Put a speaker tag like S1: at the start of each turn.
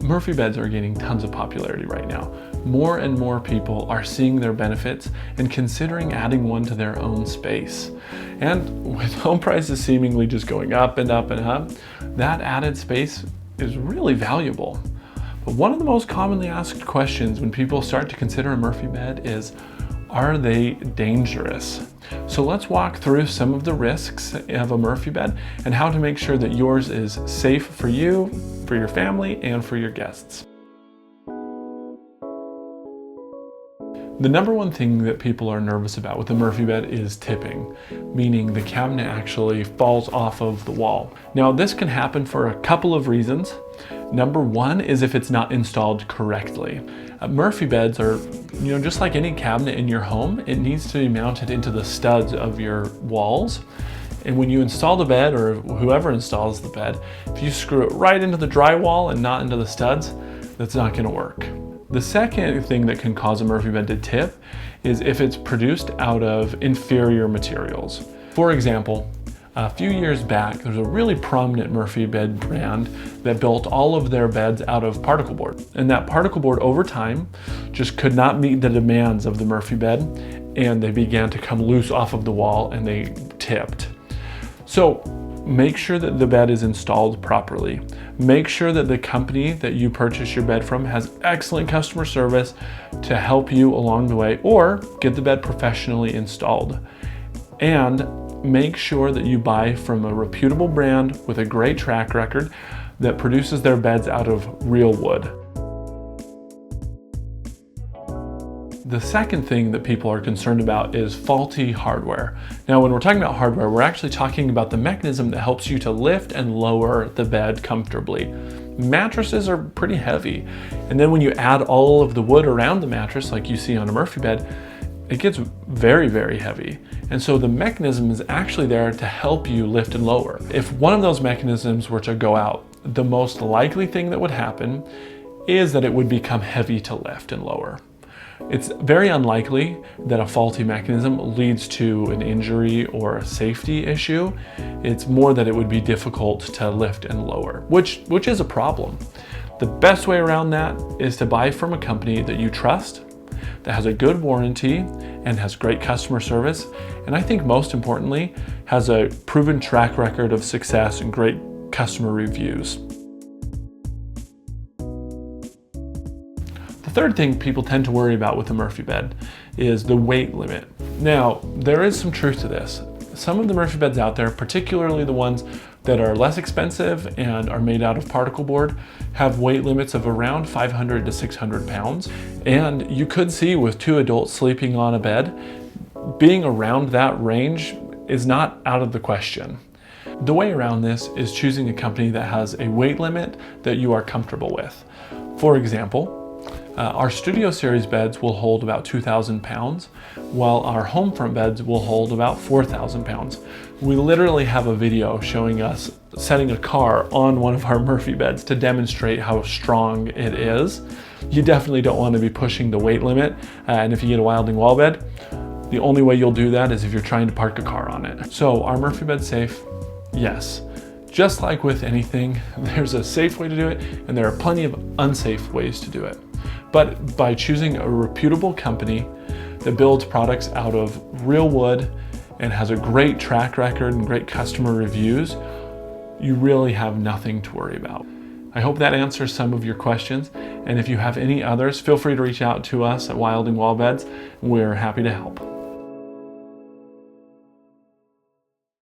S1: Murphy beds are gaining tons of popularity right now. More and more people are seeing their benefits and considering adding one to their own space. And with home prices seemingly just going up and up and up, that added space is really valuable. But one of the most commonly asked questions when people start to consider a Murphy bed is, are they dangerous? So let's walk through some of the risks of a Murphy bed and how to make sure that yours is safe for you, for your family, and for your guests. The number one thing that people are nervous about with a Murphy bed is tipping, meaning the cabinet actually falls off of the wall. Now, this can happen for a couple of reasons. Number one is if it's not installed correctly. Murphy beds are, just like any cabinet in your home, it needs to be mounted into the studs of your walls. And when you install the bed, or whoever installs the bed, if you screw it right into the drywall and not into the studs, that's not going to work. The second thing that can cause a Murphy bed to tip is if it's produced out of inferior materials. For example, a few years back, there's a really prominent Murphy bed brand that built all of their beds out of particle board. And that particle board over time just could not meet the demands of the Murphy bed, and they began to come loose off of the wall and they tipped. So make sure that the bed is installed properly. Make sure that the company that you purchase your bed from has excellent customer service to help you along the way, or get the bed professionally installed. And make sure that you buy from a reputable brand with a great track record that produces their beds out of real wood. The second thing that people are concerned about is faulty hardware. Now, when we're talking about hardware, we're actually talking about the mechanism that helps you to lift and lower the bed comfortably. Mattresses are pretty heavy, and then when you add all of the wood around the mattress, like you see on a Murphy bed, it gets very, very heavy. And so the mechanism is actually there to help you lift and lower. If one of those mechanisms were to go out, the most likely thing that would happen is that it would become heavy to lift and lower. It's very unlikely that a faulty mechanism leads to an injury or a safety issue. It's more that it would be difficult to lift and lower, which is a problem. The best way around that is to buy from a company that you trust, that has a good warranty and has great customer service, and I think most importantly, has a proven track record of success and great customer reviews. The third thing people tend to worry about with a Murphy bed is the weight limit. Now, there is some truth to this. Some of the Murphy beds out there, particularly the ones that are less expensive and are made out of particle board, have weight limits of around 500 to 600 pounds. And you could see with two adults sleeping on a bed, being around that range is not out of the question. The way around this is choosing a company that has a weight limit that you are comfortable with. For example, our Studio Series beds will hold about 2,000 pounds, while our home front beds will hold about 4,000 pounds. We literally have a video showing us setting a car on one of our Murphy beds to demonstrate how strong it is. You definitely don't want to be pushing the weight limit, and if you get a Wilding Wallbed, the only way you'll do that is if you're trying to park a car on it. So, are Murphy beds safe? Yes. Just like with anything, there's a safe way to do it, and there are plenty of unsafe ways to do it. But by choosing a reputable company that builds products out of real wood and has a great track record and great customer reviews, you really have nothing to worry about. I hope that answers some of your questions, and if you have any others, feel free to reach out to us at Wilding Wallbeds. We're happy to help.